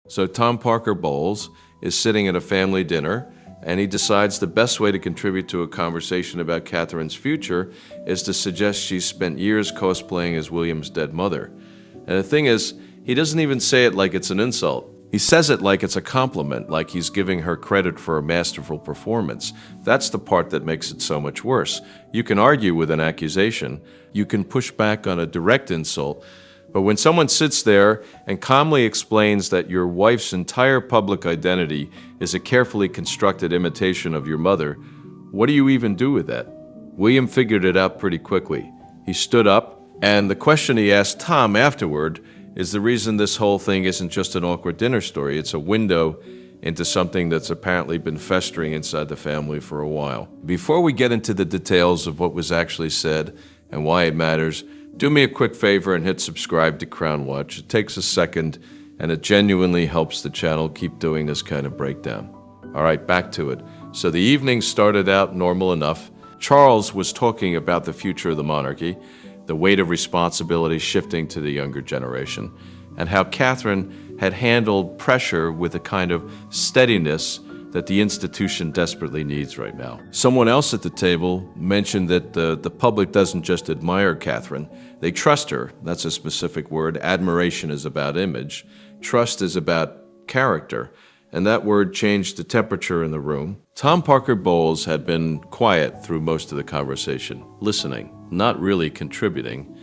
So Tom Parker Bowles is sitting at a family dinner, and he decides the best way to contribute to a conversation about Catherine's future is to suggest she's spent years cosplaying as William's dead mother. And the thing is, he doesn't even say it like it's an insult. He says it like it's a compliment, like he's giving her credit for a masterful performance. That's the part that makes it so much worse. You can argue with an accusation. You can push back on a direct insult. But when someone sits there and calmly explains that your wife's entire public identity is a carefully constructed imitation of your mother, what do you even do with that? William figured it out pretty quickly. He stood up, and the question he asked Tom afterward is the reason this whole thing isn't just an awkward dinner story. It's a window into something that's apparently been festering inside the family for a while. Before we get into the details of what was actually said and why it matters, do me a quick favor and hit subscribe to Crown Watch. It takes a second, and it genuinely helps the channel keep doing this kind of breakdown. All right, back to it. So the evening started out normal enough. Charles was talking about the future of the monarchy, the weight of responsibility shifting to the younger generation, and how Catherine had handled pressure with a kind of steadiness that the institution desperately needs right now. Someone else at the table mentioned that the public doesn't just admire Catherine, they trust her. That's a specific word. Admiration is about image. Trust is about character. And that word changed the temperature in the room. Tom Parker Bowles had been quiet through most of the conversation, listening, not really contributing.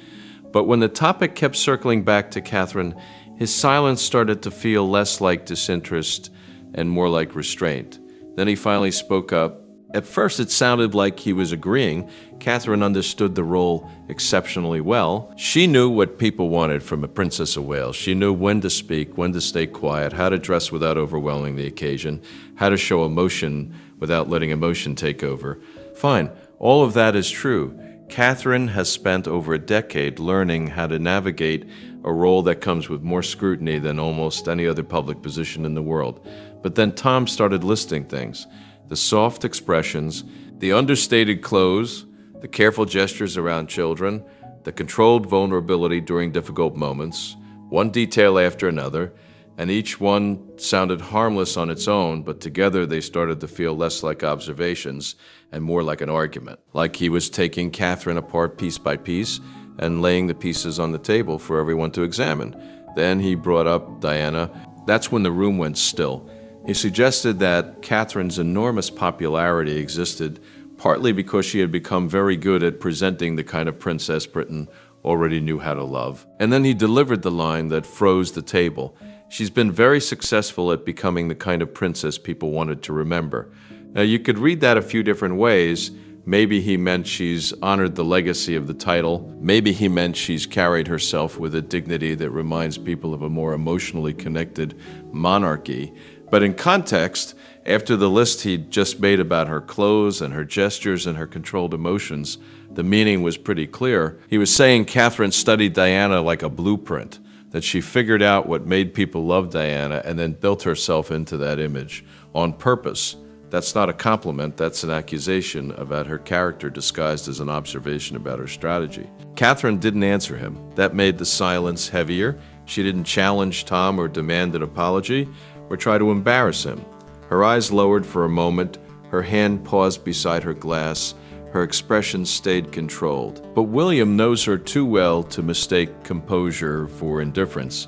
But when the topic kept circling back to Catherine, his silence started to feel less like disinterest and more like restraint. Then he finally spoke up. At first it sounded like he was agreeing. Catherine understood the role exceptionally well. She knew what people wanted from a Princess of Wales. She knew when to speak, when to stay quiet, how to dress without overwhelming the occasion, how to show emotion without letting emotion take over. Fine, all of that is true. Catherine has spent over a decade learning how to navigate a role that comes with more scrutiny than almost any other public position in the world. But then Tom started listing things. The soft expressions, the understated clothes, the careful gestures around children, the controlled vulnerability during difficult moments, one detail after another, and each one sounded harmless on its own, but together they started to feel less like observations and more like an argument, like he was taking Catherine apart piece by piece and laying the pieces on the table for everyone to examine. Then he brought up Diana. That's when the room went still. He suggested that Catherine's enormous popularity existed partly because she had become very good at presenting the kind of princess Britain already knew how to love. And then he delivered the line that froze the table. She's been very successful at becoming the kind of princess people wanted to remember. Now, you could read that a few different ways. Maybe he meant she's honored the legacy of the title. Maybe he meant she's carried herself with a dignity that reminds people of a more emotionally connected monarchy. But in context, after the list he'd just made about her clothes and her gestures and her controlled emotions, the meaning was pretty clear. He was saying Catherine studied Diana like a blueprint, that she figured out what made people love Diana and then built herself into that image on purpose. That's not a compliment, that's an accusation about her character disguised as an observation about her strategy. Catherine didn't answer him. That made the silence heavier. She didn't challenge Tom or demand an apology or try to embarrass him. Her eyes lowered for a moment, her hand paused beside her glass, her expression stayed controlled. But William knows her too well to mistake composure for indifference.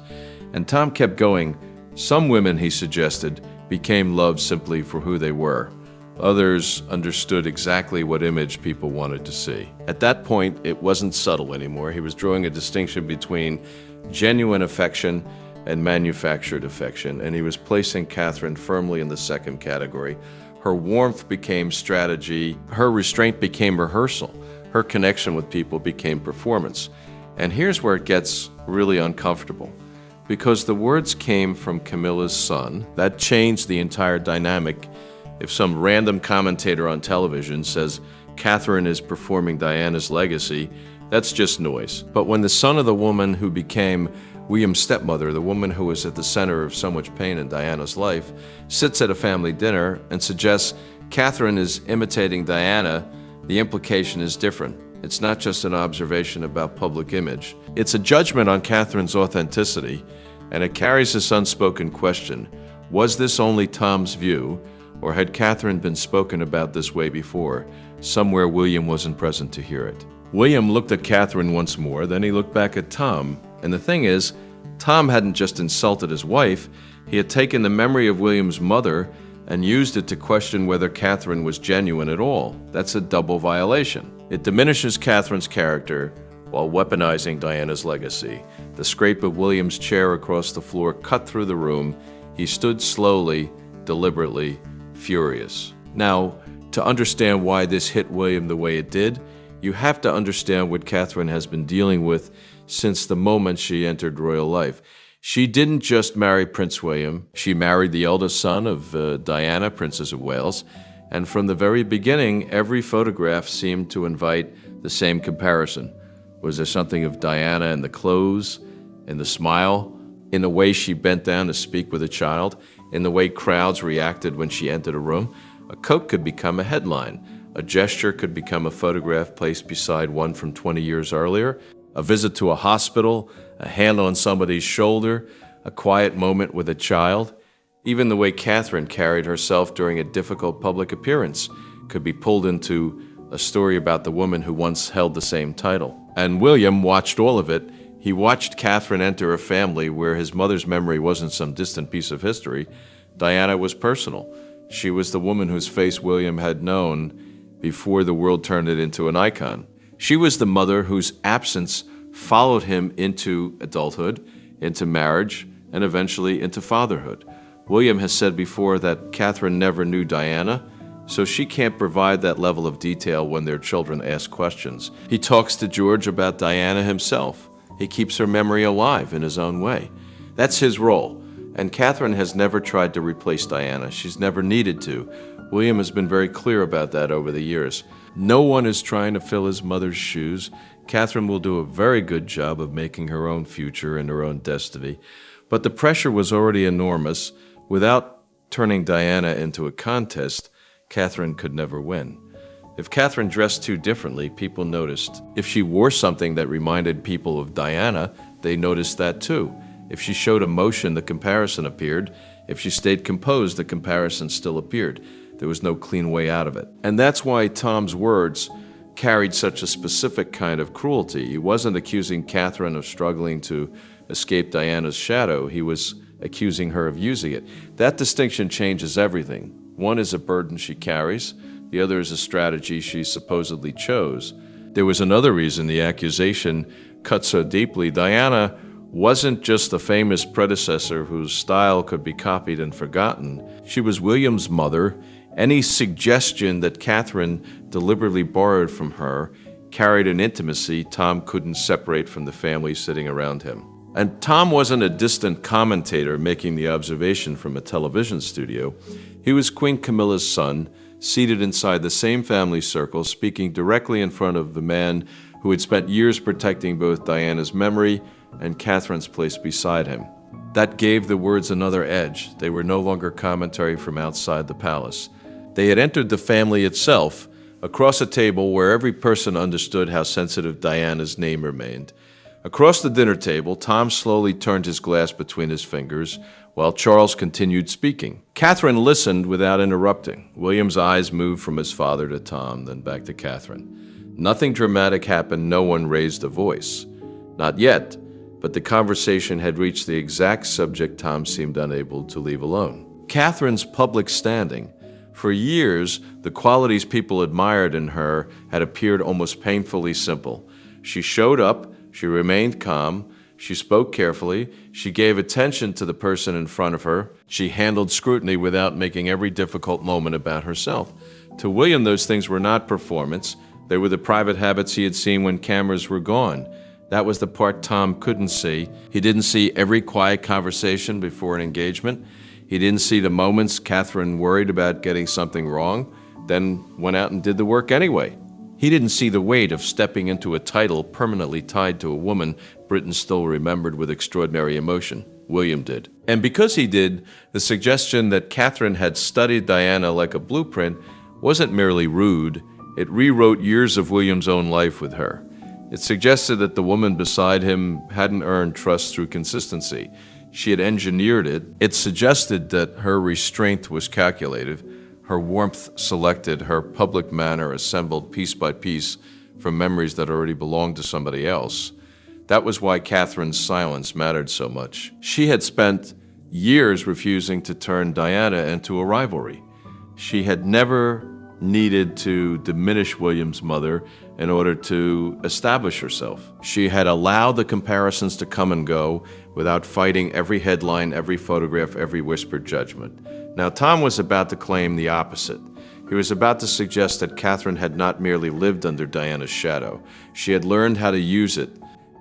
And Tom kept going. Some women, he suggested, became loved simply for who they were. Others understood exactly what image people wanted to see. At that point, it wasn't subtle anymore. He was drawing a distinction between genuine affection and manufactured affection, and he was placing Catherine firmly in the second category. Her warmth became strategy, her restraint became rehearsal, her connection with people became performance. And here's where it gets really uncomfortable. Because the words came from Camilla's son, that changed the entire dynamic. If some random commentator on television says Catherine is performing Diana's legacy, that's just noise. But when the son of the woman who became William's stepmother, the woman who was at the center of so much pain in Diana's life, sits at a family dinner and suggests Catherine is imitating Diana, the implication is different. It's not just an observation about public image. It's a judgment on Catherine's authenticity, And it carries this unspoken question: was this only Tom's view, or had Catherine been spoken about this way before? Somewhere William wasn't present to hear it. William looked at Catherine once more, then he looked back at Tom. And the thing is, Tom hadn't just insulted his wife, he had taken the memory of William's mother and used it to question whether Catherine was genuine at all. That's a double violation. It diminishes Catherine's character while weaponizing Diana's legacy. The scrape of William's chair across the floor cut through the room. He stood slowly, deliberately, furious. Now, to understand why this hit William the way it did, you have to understand what Catherine has been dealing with since the moment she entered royal life. She didn't just marry Prince William, she married the eldest son of Diana, Princess of Wales, and from the very beginning, every photograph seemed to invite the same comparison. Was there something of Diana in the clothes, in the smile, in the way she bent down to speak with a child, in the way crowds reacted when she entered a room? A coat could become a headline. A gesture could become a photograph placed beside one from 20 years earlier. A visit to a hospital, a hand on somebody's shoulder, a quiet moment with a child. Even the way Catherine carried herself during a difficult public appearance could be pulled into a story about the woman who once held the same title. And William watched all of it. He watched Catherine enter a family where his mother's memory wasn't some distant piece of history. Diana was personal. She was the woman whose face William had known before the world turned it into an icon. She was the mother whose absence followed him into adulthood, into marriage, and eventually into fatherhood. William has said before that Catherine never knew Diana, so she can't provide that level of detail when their children ask questions. He talks to George about Diana himself. He keeps her memory alive in his own way. That's his role. And Catherine has never tried to replace Diana. She's never needed to. William has been very clear about that over the years. No one is trying to fill his mother's shoes. Catherine will do a very good job of making her own future and her own destiny. But the pressure was already enormous. Without turning Diana into a contest, Catherine could never win. If Catherine dressed too differently, people noticed. If she wore something that reminded people of Diana, they noticed that too. If she showed emotion, the comparison appeared. If she stayed composed, the comparison still appeared. There was no clean way out of it. And that's why Tom's words carried such a specific kind of cruelty. He wasn't accusing Catherine of struggling to escape Diana's shadow. He was accusing her of using it. That distinction changes everything. One is a burden she carries. The other is a strategy she supposedly chose. There was another reason the accusation cut so deeply. Diana wasn't just the famous predecessor whose style could be copied and forgotten. She was William's mother. Any suggestion that Catherine deliberately borrowed from her carried an intimacy Tom couldn't separate from the family sitting around him. And Tom wasn't a distant commentator making the observation from a television studio. He was Queen Camilla's son, seated inside the same family circle, speaking directly in front of the man who had spent years protecting both Diana's memory and Catherine's place beside him. That gave the words another edge. They were no longer commentary from outside the palace. They had entered the family itself, across a table where every person understood how sensitive Diana's name remained. Across the dinner table, Tom slowly turned his glass between his fingers, while Charles continued speaking. Catherine listened without interrupting. William's eyes moved from his father to Tom, then back to Catherine. Nothing dramatic happened. No one raised a voice. Not yet, but the conversation had reached the exact subject Tom seemed unable to leave alone. Catherine's public standing. For years, the qualities people admired in her had appeared almost painfully simple. She showed up, she remained calm, she spoke carefully, she gave attention to the person in front of her, she handled scrutiny without making every difficult moment about herself. To William, those things were not performance. They were the private habits he had seen when cameras were gone. That was the part Tom couldn't see. He didn't see every quiet conversation before an engagement. He didn't see the moments Catherine worried about getting something wrong, then went out and did the work anyway. He didn't see the weight of stepping into a title permanently tied to a woman Britain still remembered with extraordinary emotion. William did. And because he did, the suggestion that Catherine had studied Diana like a blueprint wasn't merely rude. It rewrote years of William's own life with her. It suggested that the woman beside him hadn't earned trust through consistency. She had engineered it. It suggested that her restraint was calculated, her warmth selected, her public manner assembled piece by piece from memories that already belonged to somebody else. That was why Catherine's silence mattered so much. She had spent years refusing to turn Diana into a rivalry. She had never needed to diminish William's mother in order to establish herself. She had allowed the comparisons to come and go without fighting every headline, every photograph, every whispered judgment. Now, Tom was about to claim the opposite. He was about to suggest that Catherine had not merely lived under Diana's shadow. She had learned how to use it.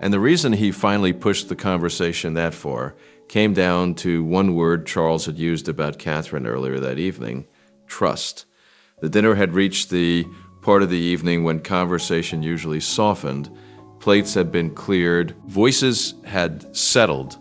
And the reason he finally pushed the conversation that far came down to one word Charles had used about Catherine earlier that evening: trust. The dinner had reached the part of the evening when conversation usually softened. Plates had been cleared. Voices had settled.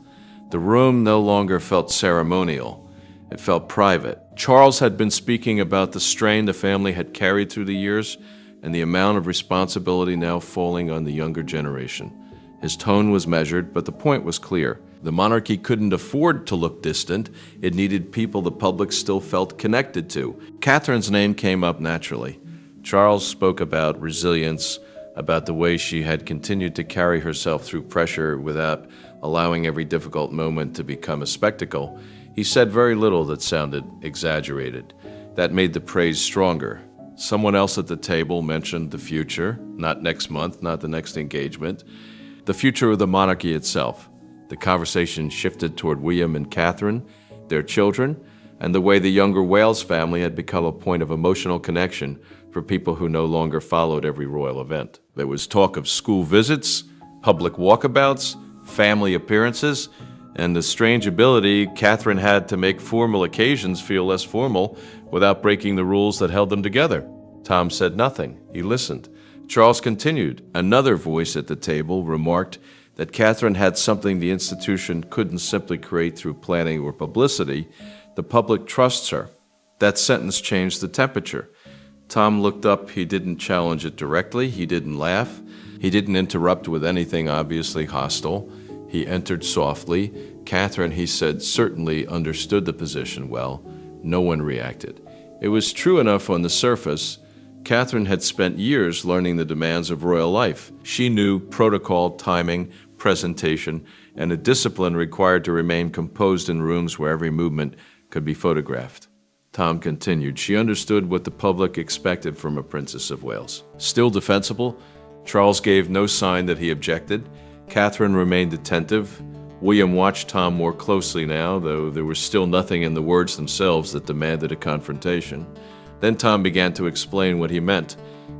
The room no longer felt ceremonial. It felt private. Charles had been speaking about the strain the family had carried through the years and the amount of responsibility now falling on the younger generation. His tone was measured, but the point was clear. The monarchy couldn't afford to look distant. It needed people the public still felt connected to. Catherine's name came up naturally. Charles spoke about resilience, about the way she had continued to carry herself through pressure without allowing every difficult moment to become a spectacle. He said very little that sounded exaggerated. That made the praise stronger. Someone else at the table mentioned the future, not next month, not the next engagement, the future of the monarchy itself. The conversation shifted toward William and Catherine, their children, and the way the younger Wales family had become a point of emotional connection for people who no longer followed every royal event. There was talk of school visits, public walkabouts, family appearances, and the strange ability Catherine had to make formal occasions feel less formal without breaking the rules that held them together. Tom said nothing. He listened. Charles continued. Another voice at the table remarked that Catherine had something the institution couldn't simply create through planning or publicity. The public trusts her. That sentence changed the temperature. Tom looked up. He didn't challenge it directly. He didn't laugh. He didn't interrupt with anything obviously hostile. He entered softly. Catherine, he said, certainly understood the position well. No one reacted. It was true enough on the surface. Catherine had spent years learning the demands of royal life. She knew protocol, timing, presentation, and a discipline required to remain composed in rooms where every movement could be photographed. Tom continued. She understood what the public expected from a Princess of Wales. Still defensible, Charles gave no sign that he objected. Catherine remained attentive. William watched Tom more closely now, though there was still nothing in the words themselves that demanded a confrontation. Then Tom began to explain what he meant.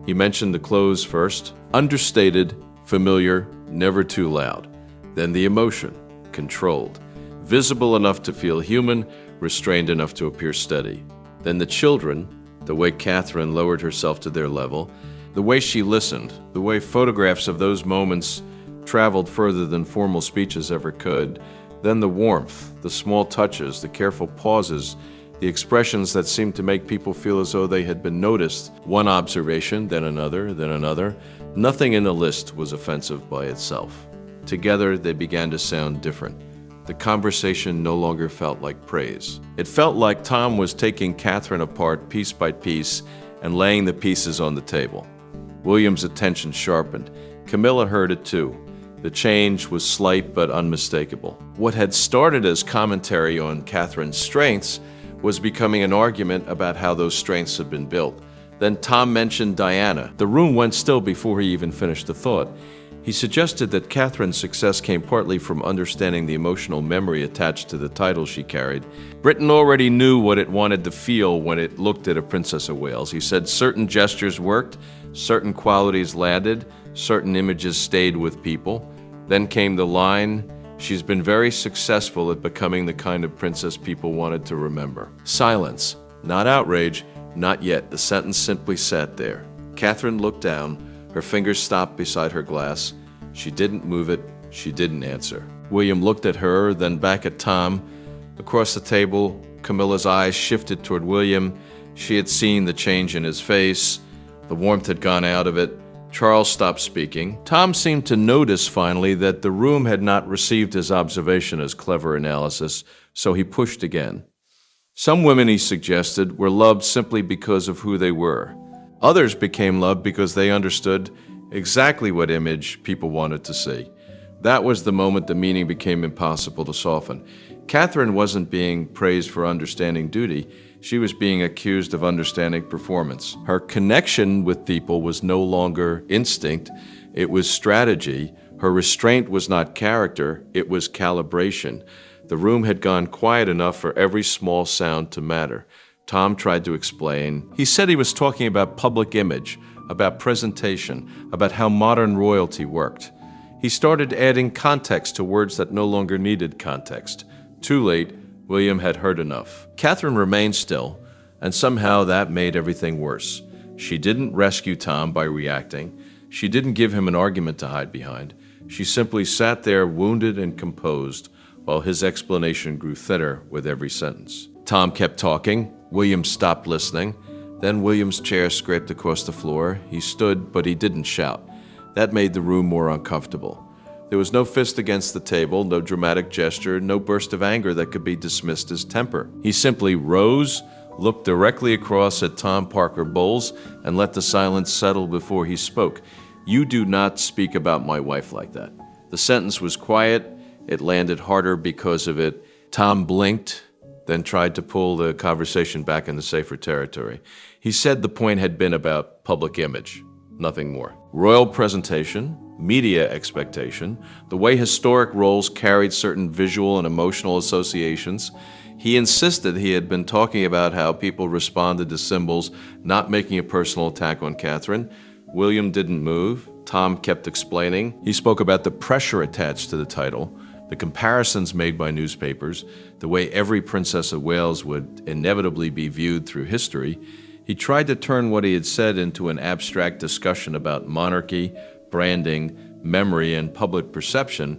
He mentioned the clothes first, understated, familiar, never too loud. Then the emotion, controlled, visible enough to feel human, restrained enough to appear steady. Then the children, the way Catherine lowered herself to their level, the way she listened, the way photographs of those moments traveled further than formal speeches ever could. Then the warmth, the small touches, the careful pauses, the expressions that seemed to make people feel as though they had been noticed. One observation, then another, then another. Nothing in the list was offensive by itself. Together, they began to sound different. The conversation no longer felt like praise. It felt like Tom was taking Catherine apart piece by piece and laying the pieces on the table. William's attention sharpened. Camilla heard it too. The change was slight but unmistakable. What had started as commentary on Catherine's strengths was becoming an argument about how those strengths had been built. Then Tom mentioned Diana. The room went still before he even finished the thought. He suggested that Catherine's success came partly from understanding the emotional memory attached to the title she carried. Britain already knew what it wanted to feel when it looked at a Princess of Wales. He said certain gestures worked, certain qualities landed, certain images stayed with people. Then came the line, "She's been very successful at becoming the kind of princess people wanted to remember." Silence. Not outrage. Not yet. The sentence simply sat there. Catherine looked down. Her fingers stopped beside her glass. She didn't move it. She didn't answer. William looked at her, then back at Tom. Across the table, Camilla's eyes shifted toward William. She had seen the change in his face. The warmth had gone out of it. Charles stopped speaking. Tom seemed to notice finally that the room had not received his observation as clever analysis, so he pushed again. Some women, he suggested, were loved simply because of who they were. Others became loved because they understood exactly what image people wanted to see. That was the moment the meaning became impossible to soften. Catherine wasn't being praised for understanding duty. She was being accused of understanding performance. Her connection with people was no longer instinct, it was strategy. Her restraint was not character, it was calibration. The room had gone quiet enough for every small sound to matter. Tom tried to explain. He said he was talking about public image, about presentation, about how modern royalty worked. He started adding context to words that no longer needed context. Too late, William had heard enough. Catherine remained still, and somehow that made everything worse. She didn't rescue Tom by reacting. She didn't give him an argument to hide behind. She simply sat there wounded and composed, while his explanation grew thinner with every sentence. Tom kept talking. William stopped listening. Then William's chair scraped across the floor. He stood, but he didn't shout. That made the room more uncomfortable. There was no fist against the table, no dramatic gesture, no burst of anger that could be dismissed as temper. He simply rose, looked directly across at Tom Parker Bowles, and let the silence settle before he spoke. "You do not speak about my wife like that." The sentence was quiet. It landed harder because of it. Tom blinked, then tried to pull the conversation back into safer territory. He said the point had been about public image, nothing more. Royal presentation, media expectation, the way historic roles carried certain visual and emotional associations. He insisted he had been talking about how people responded to symbols, not making a personal attack on Catherine. William didn't move. Tom kept explaining. He spoke about the pressure attached to the title, the comparisons made by newspapers, the way every Princess of Wales would inevitably be viewed through history. He tried to turn what he had said into an abstract discussion about monarchy, branding, memory, and public perception.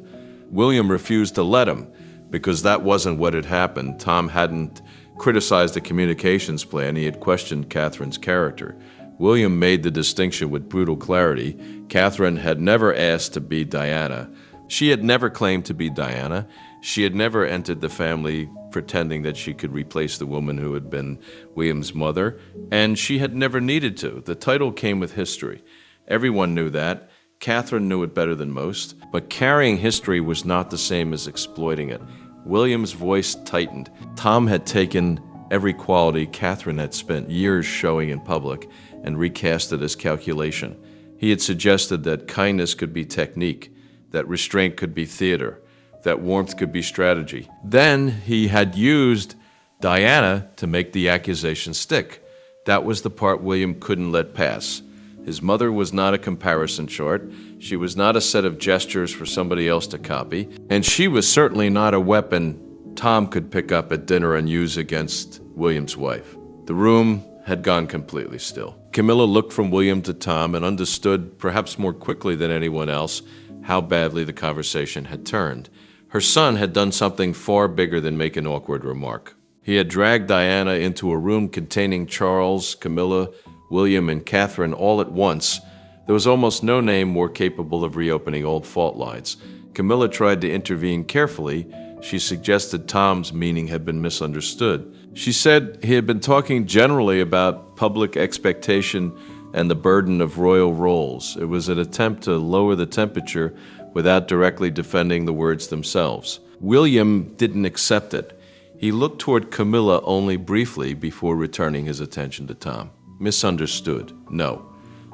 William refused to let him, because that wasn't what had happened. Tom hadn't criticized the communications plan, he had questioned Catherine's character. William made the distinction with brutal clarity. Catherine had never asked to be Diana. She had never claimed to be Diana. She had never entered the family pretending that she could replace the woman who had been William's mother, and she had never needed to. The title came with history. Everyone knew that. Catherine knew it better than most, but carrying history was not the same as exploiting it. William's voice tightened. Tom had taken every quality Catherine had spent years showing in public and recast it as calculation. He had suggested that kindness could be technique, that restraint could be theater, that warmth could be strategy. Then he had used Diana to make the accusation stick. That was the part William couldn't let pass. His mother was not a comparison chart. She was not a set of gestures for somebody else to copy. And she was certainly not a weapon Tom could pick up at dinner and use against William's wife. The room had gone completely still. Camilla looked from William to Tom and understood, perhaps more quickly than anyone else, how badly the conversation had turned. Her son had done something far bigger than make an awkward remark. He had dragged Diana into a room containing Charles, Camilla, William, and Catherine all at once. There was almost no name more capable of reopening old fault lines. Camilla tried to intervene carefully. She suggested Tom's meaning had been misunderstood. She said he had been talking generally about public expectation and the burden of royal roles. It was an attempt to lower the temperature without directly defending the words themselves. William didn't accept it. He looked toward Camilla only briefly before returning his attention to Tom. Misunderstood? No.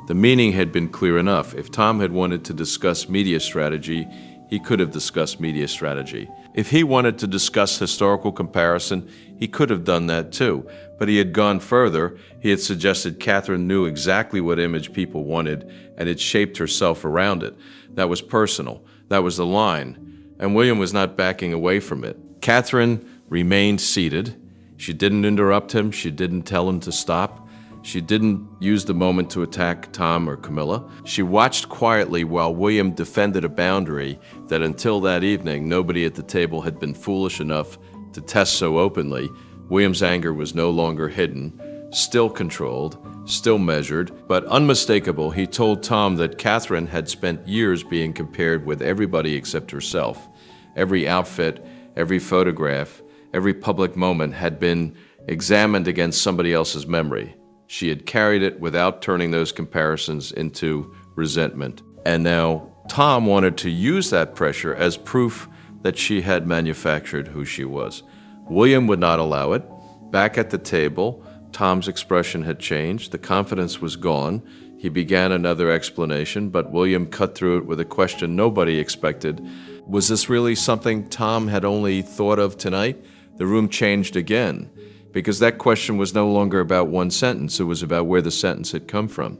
The meaning had been clear enough. If Tom had wanted to discuss media strategy, he could have discussed media strategy. If he wanted to discuss historical comparison, he could have done that too. But he had gone further. He had suggested Catherine knew exactly what image people wanted and had shaped herself around it. That was personal. That was the line. And William was not backing away from it. Catherine remained seated. She didn't interrupt him. She didn't tell him to stop. She didn't use the moment to attack Tom or Camilla. She watched quietly while William defended a boundary that until that evening nobody at the table had been foolish enough to test so openly. William's anger was no longer hidden. still controlled, still measured, but unmistakable. He told Tom that Catherine had spent years being compared with everybody except herself. Every outfit, every photograph, every public moment had been examined against somebody else's memory. She had carried it without turning those comparisons into resentment. And now Tom wanted to use that pressure as proof that she had manufactured who she was. William would not allow it. Back at the table, Tom's expression had changed. The confidence was gone. He began another explanation, but William cut through it with a question nobody expected. Was this really something Tom had only thought of tonight? The room changed again, because that question was no longer about one sentence. It was about where the sentence had come from.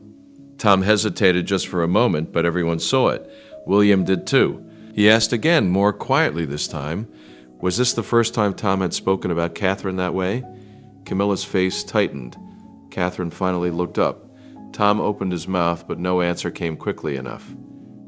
Tom hesitated just for a moment, but everyone saw it. William did too. He asked again, more quietly this time. Was this the first time Tom had spoken about Catherine that way? Camilla's face tightened. Catherine finally looked up. Tom opened his mouth, but no answer came quickly enough.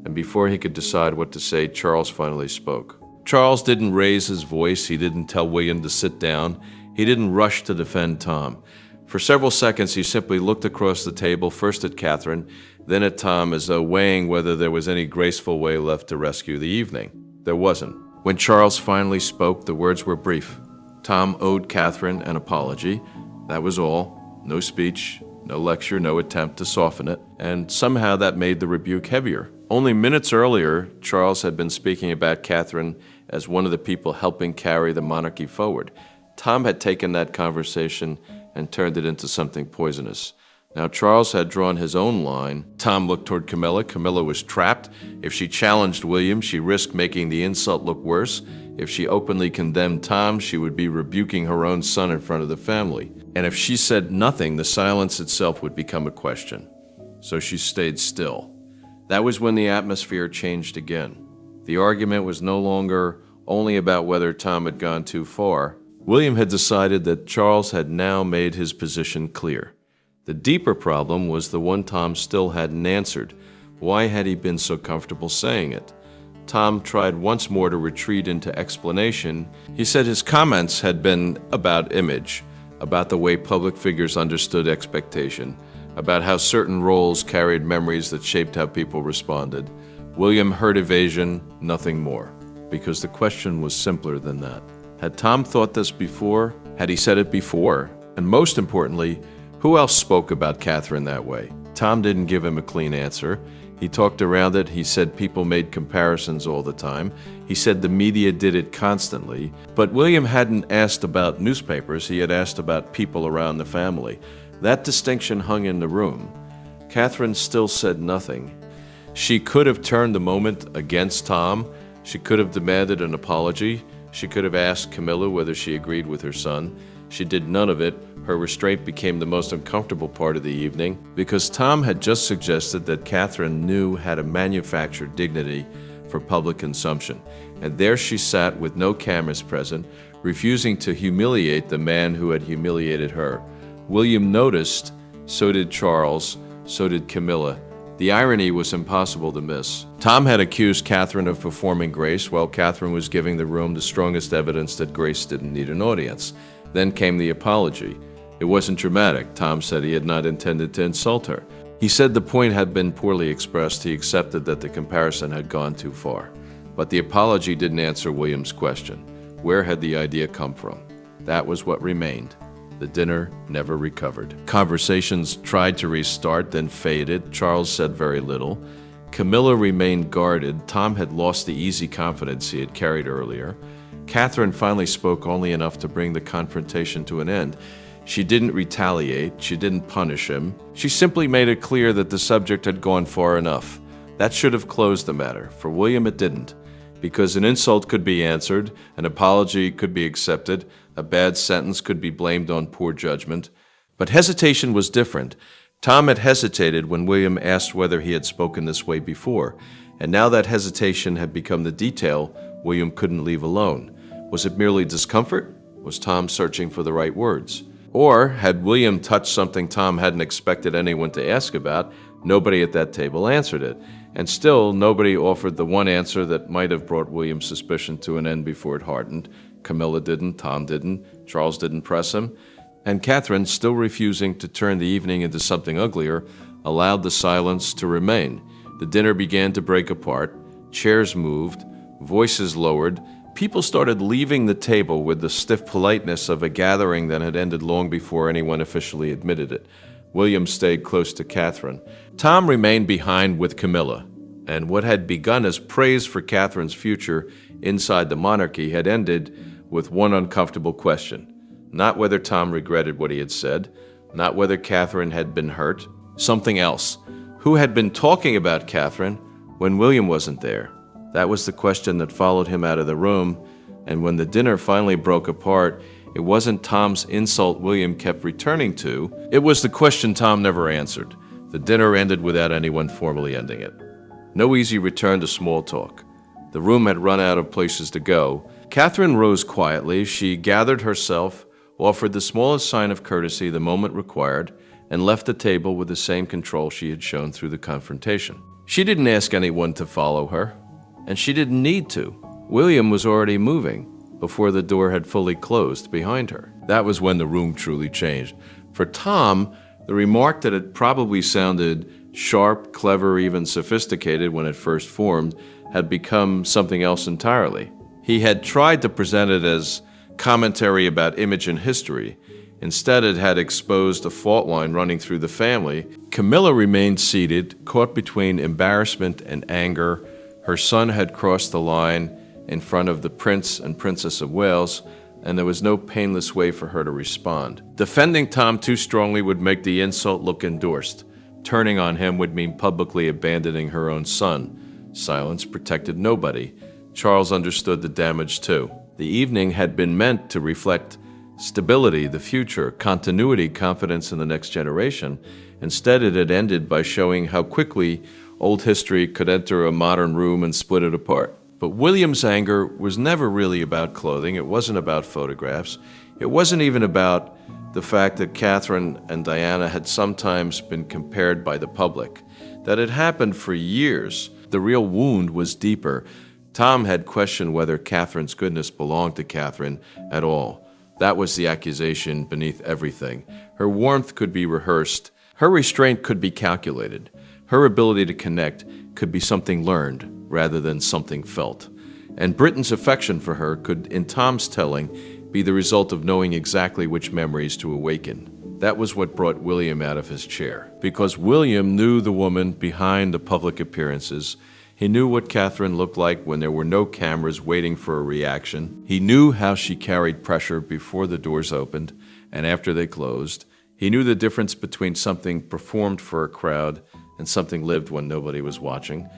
And before he could decide what to say, Charles finally spoke. Charles didn't raise his voice. He didn't tell William to sit down. He didn't rush to defend Tom. For several seconds, he simply looked across the table, first at Catherine, then at Tom, as though weighing whether there was any graceful way left to rescue the evening. There wasn't. When Charles finally spoke, the words were brief. Tom owed Catherine an apology. That was all. No speech, no lecture, no attempt to soften it. And somehow that made the rebuke heavier. Only minutes earlier, Charles had been speaking about Catherine as one of the people helping carry the monarchy forward. Tom had taken that conversation and turned it into something poisonous. Now Charles had drawn his own line. Tom looked toward Camilla. Camilla was trapped. If she challenged William, she risked making the insult look worse. If she openly condemned Tom, she would be rebuking her own son in front of the family. And if she said nothing, the silence itself would become a question. So she stayed still. That was when the atmosphere changed again. The argument was no longer only about whether Tom had gone too far. William had decided that Charles had now made his position clear. The deeper problem was the one Tom still hadn't answered. Why had he been so comfortable saying it? Tom tried once more to retreat into explanation. He said his comments had been about image, about the way public figures understood expectation, about how certain roles carried memories that shaped how people responded. William heard evasion, nothing more, because the question was simpler than that. Had Tom thought this before? Had he said it before? And most importantly, who else spoke about Catherine that way? Tom didn't give him a clean answer. He talked around it. He said people made comparisons all the time. He said the media did it constantly. But William hadn't asked about newspapers. He had asked about people around the family. That distinction hung in the room. Catherine still said nothing. She could have turned the moment against Tom. She could have demanded an apology. She could have asked Camilla whether she agreed with her son. She did none of it. Her restraint became the most uncomfortable part of the evening because Tom had just suggested that Catherine knew how to manufacture dignity for public consumption. And there she sat with no cameras present, refusing to humiliate the man who had humiliated her. William noticed, so did Charles, so did Camilla. The irony was impossible to miss. Tom had accused Catherine of performing grace while Catherine was giving the room the strongest evidence that grace didn't need an audience. Then came the apology. It wasn't dramatic. Tom said he had not intended to insult her. He said the point had been poorly expressed. He accepted that the comparison had gone too far. But the apology didn't answer William's question. Where had the idea come from? That was what remained. The dinner never recovered. Conversations tried to restart, then faded. Charles said very little. Camilla remained guarded. Tom had lost the easy confidence he had carried earlier. Catherine finally spoke only enough to bring the confrontation to an end. She didn't retaliate. She didn't punish him. She simply made it clear that the subject had gone far enough. That should have closed the matter. For William, it didn't. Because an insult could be answered, an apology could be accepted, a bad sentence could be blamed on poor judgment. But hesitation was different. Tom had hesitated when William asked whether he had spoken this way before, and now that hesitation had become the detail William couldn't leave alone. Was it merely discomfort? Was Tom searching for the right words? Or had William touched something Tom hadn't expected anyone to ask about? Nobody at that table answered it. And still, nobody offered the one answer that might have brought William's suspicion to an end before it hardened. Camilla didn't, Tom didn't, Charles didn't press him. And Catherine, still refusing to turn the evening into something uglier, allowed the silence to remain. The dinner began to break apart. Chairs moved, voices lowered. People started leaving the table with the stiff politeness of a gathering that had ended long before anyone officially admitted it. William stayed close to Catherine. Tom remained behind with Camilla, and what had begun as praise for Catherine's future inside the monarchy had ended with one uncomfortable question. Not whether Tom regretted what he had said, not whether Catherine had been hurt, something else. Who had been talking about Catherine when William wasn't there? That was the question that followed him out of the room, and when the dinner finally broke apart, it wasn't Tom's insult William kept returning to. It was the question Tom never answered. The dinner ended without anyone formally ending it. No easy return to small talk. The room had run out of places to go. Catherine rose quietly. She gathered herself, offered the smallest sign of courtesy the moment required, and left the table with the same control she had shown through the confrontation. She didn't ask anyone to follow her, and she didn't need to. William was already moving before the door had fully closed behind her. That was when the room truly changed. For Tom, the remark that had probably sounded sharp, clever, even sophisticated when it first formed had become something else entirely. He had tried to present it as commentary about image and history. Instead, it had exposed a fault line running through the family. Camilla remained seated, caught between embarrassment and anger. Her son had crossed the line in front of the Prince and Princess of Wales, and there was no painless way for her to respond. Defending Tom too strongly would make the insult look endorsed. Turning on him would mean publicly abandoning her own son. Silence protected nobody. Charles understood the damage too. The evening had been meant to reflect stability, the future, continuity, confidence in the next generation. Instead, it had ended by showing how quickly old history could enter a modern room and split it apart. But William's anger was never really about clothing. It wasn't about photographs. It wasn't even about the fact that Catherine and Diana had sometimes been compared by the public. That had happened for years. The real wound was deeper. Tom had questioned whether Catherine's goodness belonged to Catherine at all. That was the accusation beneath everything. Her warmth could be rehearsed. Her restraint could be calculated. Her ability to connect could be something learned rather than something felt. And Britain's affection for her could, in Tom's telling, be the result of knowing exactly which memories to awaken. That was what brought William out of his chair. Because William knew the woman behind the public appearances. He knew what Catherine looked like when there were no cameras waiting for a reaction. He knew how she carried pressure before the doors opened and after they closed. He knew the difference between something performed for a crowd and something lived when nobody was watching.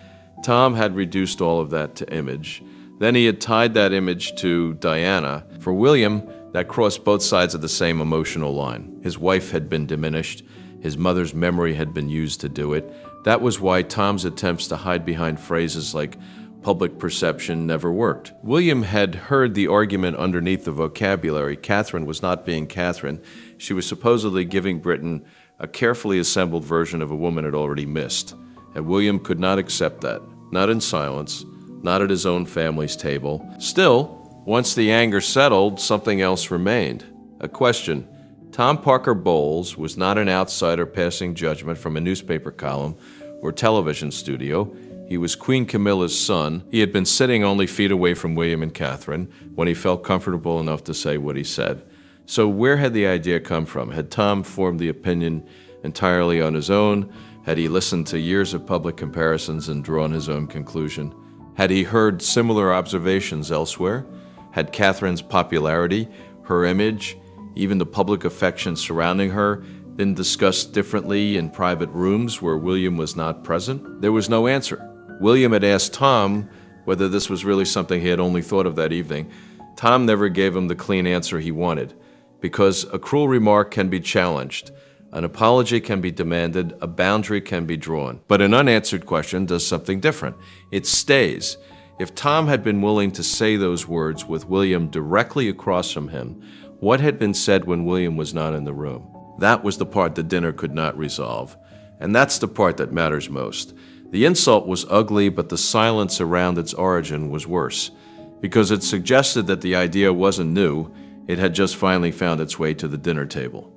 Tom had reduced all of that to image. Then he had tied that image to Diana. For William, that crossed both sides of the same emotional line. His wife had been diminished. His mother's memory had been used to do it. That was why Tom's attempts to hide behind phrases like public perception never worked. William had heard the argument underneath the vocabulary. Catherine was not being Catherine. She was supposedly giving Britain a carefully assembled version of a woman had already missed. And William could not accept that. Not in silence, not at his own family's table. Still, once the anger settled, something else remained. A question. Tom Parker Bowles was not an outsider passing judgment from a newspaper column or television studio. He was Queen Camilla's son. He had been sitting only feet away from William and Catherine when he felt comfortable enough to say what he said. So where had the idea come from? Had Tom formed the opinion entirely on his own? Had he listened to years of public comparisons and drawn his own conclusion? Had he heard similar observations elsewhere? Had Catherine's popularity, her image, even the public affection surrounding her, been discussed differently in private rooms where William was not present? There was no answer. William had asked Tom whether this was really something he had only thought of that evening. Tom never gave him the clean answer he wanted, because a cruel remark can be challenged, an apology can be demanded, a boundary can be drawn. But an unanswered question does something different. It stays. If Tom had been willing to say those words with William directly across from him, what had been said when William was not in the room? That was the part the dinner could not resolve. And that's the part that matters most. The insult was ugly, but the silence around its origin was worse, because it suggested that the idea wasn't new. It had just finally found its way to the dinner table.